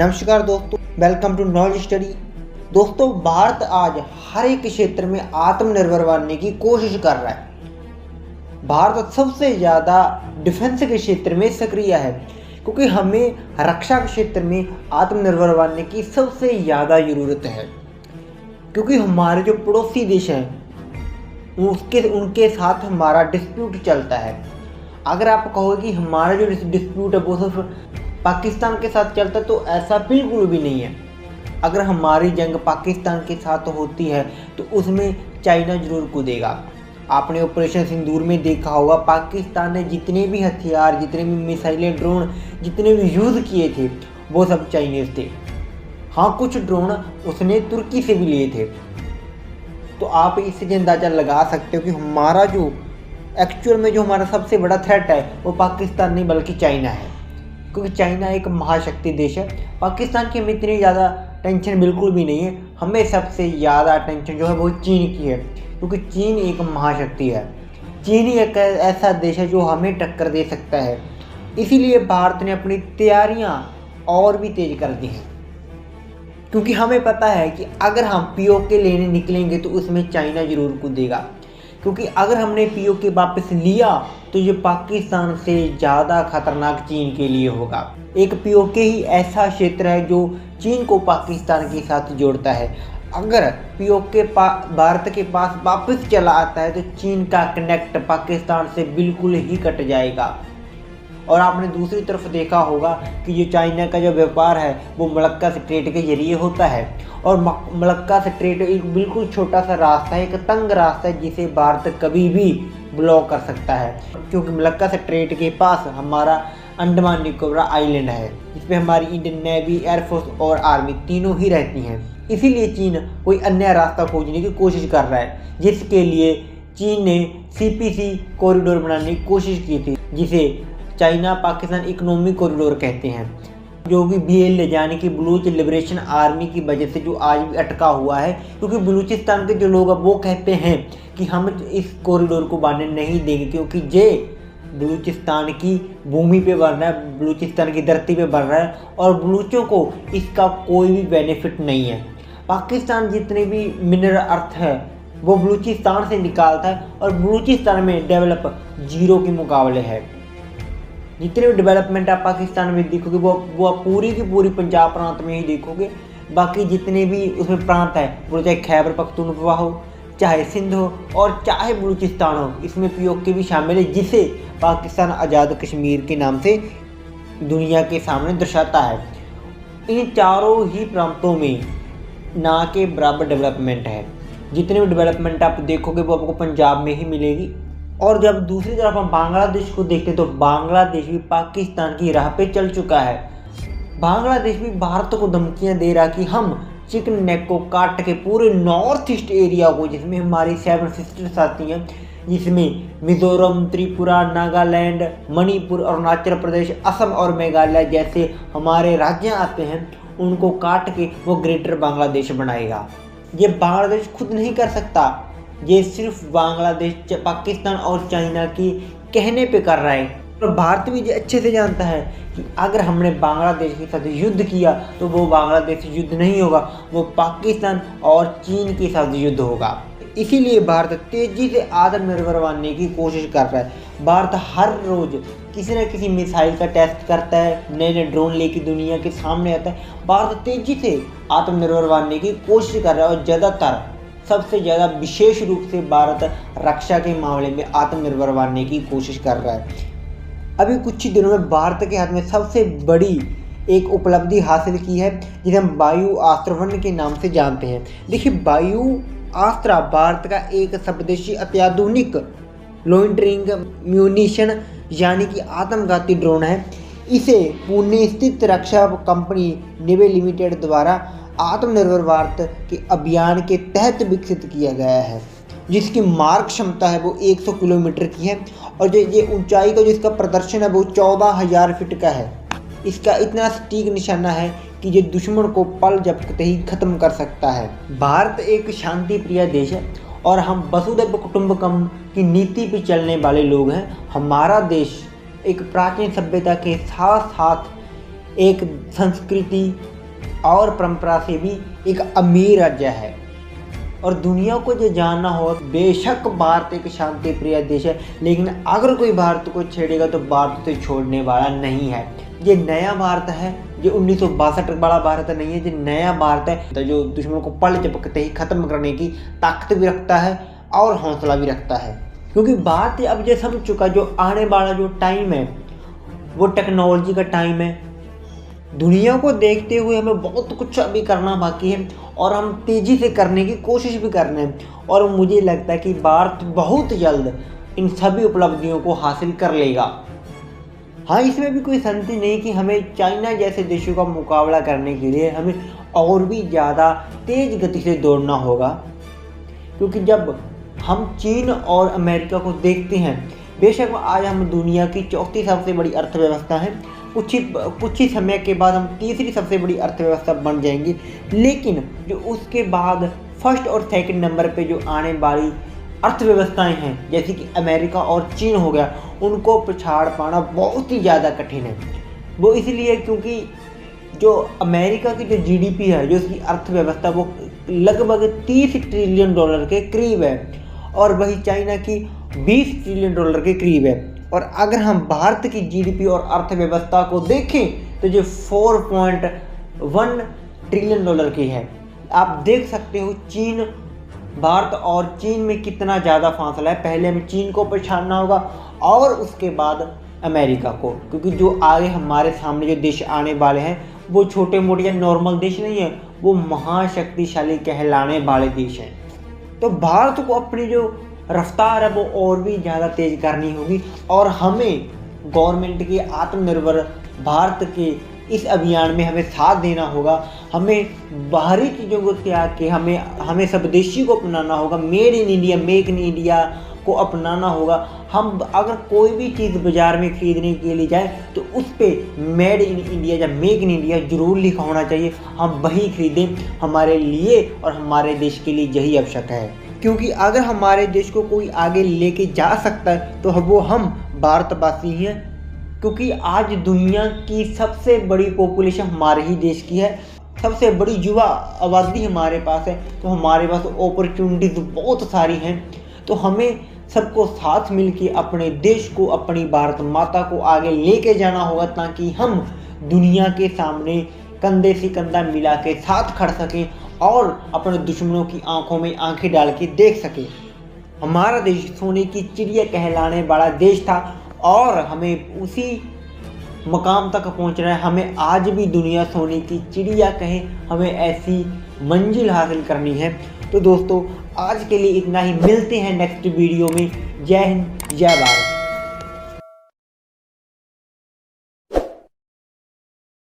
नमस्कार दोस्तों, welcome to knowledge study. दोस्तों, भारत आज हर एक क्षेत्र में आत्मनिर्भर बनने की कोशिश कर रहा है। भारत सबसे ज़्यादा डिफेंस के क्षेत्र में सक्रिय है क्योंकि हमें रक्षा के क्षेत्र में आत्मनिर्भर बनने की सबसे ज़्यादा ज़रूरत है। क्योंकि हमारे जो पड़ोसी देश हैं उनके साथ हमारा डिस्प्यूट चलता है। अगर आप कहो कि हमारा जो डिस्प्यूट है वो सिर्फ पाकिस्तान के साथ चलता है, तो ऐसा बिल्कुल भी नहीं है। अगर हमारी जंग पाकिस्तान के साथ होती है तो उसमें चाइना जरूर कूदेगा। आपने ऑपरेशन सिंदूर में देखा होगा, पाकिस्तान ने जितने भी हथियार, जितने भी मिसाइलें, ड्रोन जितने भी यूज़ किए थे वो सब चाइनीज़ थे। हाँ, कुछ ड्रोन उसने तुर्की से भी लिए थे। तो आप इससे अंदाज़ा लगा सकते हो कि हमारा जो एक्चुअल में जो हमारा सबसे बड़ा थ्रेट है वो पाकिस्तान नहीं बल्कि चाइना है। क्योंकि चाइना एक महाशक्ति देश है। पाकिस्तान की हमें इतनी ज़्यादा टेंशन बिल्कुल भी नहीं है। हमें सबसे ज़्यादा टेंशन जो है वो चीन की है, क्योंकि चीन एक महाशक्ति है। चीन ही एक ऐसा देश है जो हमें टक्कर दे सकता है। इसीलिए भारत ने अपनी तैयारियां और भी तेज कर दी हैं, क्योंकि हमें पता है कि अगर हम पीओके लेने निकलेंगे तो उसमें चाइना ज़रूर कूदेगा। क्योंकि अगर हमने पीओके वापस लिया तो ये पाकिस्तान से ज़्यादा खतरनाक चीन के लिए होगा। एक पीओके ही ऐसा क्षेत्र है जो चीन को पाकिस्तान के साथ जोड़ता है। अगर पीओके भारत के पास वापस चला आता है तो चीन का कनेक्ट पाकिस्तान से बिल्कुल ही कट जाएगा। और आपने दूसरी तरफ देखा होगा कि जो चाइना का जो व्यापार है वो मलक्का स्ट्रेट के जरिए होता है। और मलक्का स्ट्रेट एक बिल्कुल छोटा सा रास्ता है, एक तंग रास्ता है जिसे भारत कभी भी ब्लॉक कर सकता है। क्योंकि मलक्का स्ट्रेट के पास हमारा अंडमान निकोबार आइलैंड है, जिसपे हमारी इंडियन नेवी, एयरफोर्स और आर्मी तीनों ही रहती हैं। इसीलिए चीन कोई अन्य रास्ता खोजने की कोशिश कर रहा है, जिसके लिए चीन ने सीपीसी कॉरिडोर बनाने की कोशिश की थी, जिसे चाइना पाकिस्तान इकोनॉमिक कॉरिडोर कहते हैं, जो कि BL यानी कि बलूच लिबरेशन आर्मी की वजह से जो आज भी अटका हुआ है। क्योंकि बलूचिस्तान के जो लोग हैं वो कहते हैं कि हम इस कॉरिडोर को बनने नहीं देंगे, क्योंकि ये बलूचिस्तान की भूमि पे बन रहा है, बलूचिस्तान की धरती पे बन रहा है और बलूचों को इसका कोई भी बेनिफिट नहीं है। पाकिस्तान जितने भी मिनरल अर्थ है वो बलूचिस्तान से निकालता है और बलूचिस्तान में डेवलप जीरो के मुकाबले है। जितने भी डेवलपमेंट आप पाकिस्तान में देखोगे वो आप पूरी की पूरी पंजाब प्रांत में ही देखोगे। बाकी जितने भी उसमें प्रांत है वो चाहे खैबर पख्तूनख्वा हो, चाहे सिंध हो और चाहे बलूचिस्तान हो, इसमें पीओके भी शामिल है, जिसे पाकिस्तान आज़ाद कश्मीर के नाम से दुनिया के सामने दर्शाता है। इन चारों ही प्रांतों में ना के बराबर डेवलपमेंट है। जितने भी डेवलपमेंट आप देखोगे वो आपको पंजाब में ही मिलेगी। और जब दूसरी तरफ हम बांग्लादेश को देखते हैं तो बांग्लादेश भी पाकिस्तान की राह पे चल चुका है। बांग्लादेश भी भारत को धमकियां दे रहा कि हम चिकन नेक को काट के पूरे नॉर्थ ईस्ट एरिया को, जिसमें हमारी 7 सिस्टर्स आती हैं, जिसमें मिजोरम, त्रिपुरा, नागालैंड, मणिपुर, अरुणाचल प्रदेश, असम और मेघालय जैसे हमारे राज्य आते हैं, उनको काट के वो ग्रेटर बांग्लादेश बनाएगा। ये बांग्लादेश खुद नहीं कर सकता, ये सिर्फ बांग्लादेश, पाकिस्तान और चाइना की कहने पे कर रहा है। और भारत भी अच्छे से जानता है कि अगर हमने बांग्लादेश के साथ युद्ध किया तो वो बांग्लादेश युद्ध नहीं होगा, वो पाकिस्तान और चीन के साथ युद्ध होगा। इसीलिए भारत तेजी से आत्मनिर्भर बनने की कोशिश कर रहा है। भारत हर रोज़ किसी न किसी मिसाइल का टेस्ट करता है, नए नए ड्रोन लेके दुनिया के सामने आता है। भारत तेजी से आत्मनिर्भर बनने की कोशिश कर रहा है और ज़्यादातर सबसे ज़्यादा विशेष रूप से भारत रक्षा के मामले में आत्मनिर्भर बनने की कोशिश कर रहा है। अभी कुछ ही दिनों में भारत के हाथ में सबसे बड़ी एक उपलब्धि हासिल की है, जिसे हम वायु अस्त्र 1 के नाम से जानते हैं। देखिए, वायु अस्त्र भारत का एक स्वदेशी अत्याधुनिक लॉन्ड्रिंग म्यूनिशन यानी कि आत्मघाती ड्रोन है। इसे पुणे स्थित रक्षा कंपनी नेवी लिमिटेड द्वारा आत्मनिर्भर भारत के अभियान के तहत विकसित किया गया है, जिसकी मार्ग क्षमता है वो 100 किलोमीटर की है और जो ये ऊंचाई का जो इसका प्रदर्शन है वो 14,000 फीट का है। इसका इतना सटीक निशाना है कि ये दुश्मन को पल झपकते ही खत्म कर सकता है। भारत एक शांति प्रिय देश है और हम वसुधैव कुटुंबकम की नीति पर चलने वाले लोग हैं। हमारा देश एक प्राचीन सभ्यता के साथ साथ एक संस्कृति और परंपरा से भी एक अमीर राज्य है। और दुनिया को जो जानना हो, बेशक भारत एक शांति प्रिय देश है, लेकिन अगर कोई भारत को छेड़ेगा तो भारत से छोड़ने वाला नहीं है। ये नया भारत है, ये 1962 वाला भारत नहीं है। ये नया भारत है जो दुश्मनों को पल झपकते ही खत्म करने की ताकत भी रखता है और हौसला भी रखता है। क्योंकि भारत अब ये समझ चुका, जो आने वाला जो टाइम है वो टेक्नोलॉजी का टाइम है। दुनिया को देखते हुए हमें बहुत कुछ अभी करना बाकी है और हम तेज़ी से करने की कोशिश भी कर रहे हैं। और मुझे लगता है कि भारत बहुत जल्द इन सभी उपलब्धियों को हासिल कर लेगा। हाँ, इसमें भी कोई संदेह नहीं कि हमें चाइना जैसे देशों का मुकाबला करने के लिए हमें और भी ज़्यादा तेज़ गति से दौड़ना होगा। क्योंकि जब हम चीन और अमेरिका को देखते हैं, बेशक आज हम दुनिया की चौथी सबसे बड़ी अर्थव्यवस्था हैं, कुछ ही समय के बाद हम तीसरी सबसे बड़ी अर्थव्यवस्था बन जाएंगे, लेकिन जो उसके बाद फर्स्ट और सेकंड नंबर पे जो आने वाली अर्थव्यवस्थाएं हैं, जैसे कि अमेरिका और चीन हो गया, उनको पछाड़ पाना बहुत ही ज़्यादा कठिन है। वो इसलिए क्योंकि जो अमेरिका की जो जीडीपी है, जो उसकी अर्थव्यवस्था, वो लगभग 30 ट्रिलियन डॉलर के करीब है और वही चाइना की 20 ट्रिलियन डॉलर के करीब है। और अगर हम भारत की जीडीपी और अर्थव्यवस्था को देखें तो जो 4.1 ट्रिलियन डॉलर की है। आप देख सकते हो चीन, भारत और चीन में कितना ज़्यादा फासला है। पहले हमें चीन को पहचानना होगा और उसके बाद अमेरिका को, क्योंकि जो आगे हमारे सामने जो देश आने वाले हैं वो छोटे मोटे या नॉर्मल देश नहीं है, वो महाशक्तिशाली कहलाने वाले देश हैं। तो भारत को अपनी जो रफ्तार है वो और भी ज़्यादा तेज़ करनी होगी और हमें गवर्नमेंट की आत्मनिर्भर भारत के इस अभियान में हमें साथ देना होगा। हमें बाहरी चीज़ों को त्याग के हमें स्वदेशी को अपनाना होगा। Made in India, make in India को अपनाना होगा। हम अगर कोई भी चीज़ बाज़ार में खरीदने के लिए जाएं तो उस पर मेड इन इंडिया या मेक इन इंडिया ज़रूर लिखा होना चाहिए। हम वही खरीदें, हमारे लिए और हमारे देश के लिए यही आवश्यक है। क्योंकि अगर हमारे देश को कोई आगे लेके जा सकता है तो वो हम भारतवासी ही हैं। क्योंकि आज दुनिया की सबसे बड़ी पॉपुलेशन हमारे ही देश की है, सबसे बड़ी युवा आबादी हमारे पास है, तो हमारे पास अपॉर्चुनिटीज़ बहुत सारी हैं। तो हमें सबको साथ मिलके अपने देश को, अपनी भारत माता को आगे लेके जाना होगा, ताकि हम दुनिया के सामने कंधे से कंधा मिला के साथ खड़ सकें और अपने दुश्मनों की आंखों में आंखें डाल के देख सकें। हमारा देश सोने की चिड़िया कहलाने वाला देश था और हमें उसी मकाम तक पहुंचना है। हमें आज भी दुनिया सोने की चिड़िया कहे, हमें ऐसी मंजिल हासिल करनी है। तो दोस्तों, आज के लिए इतना ही। मिलते हैं नेक्स्ट वीडियो में। जय हिंद, जय भारत।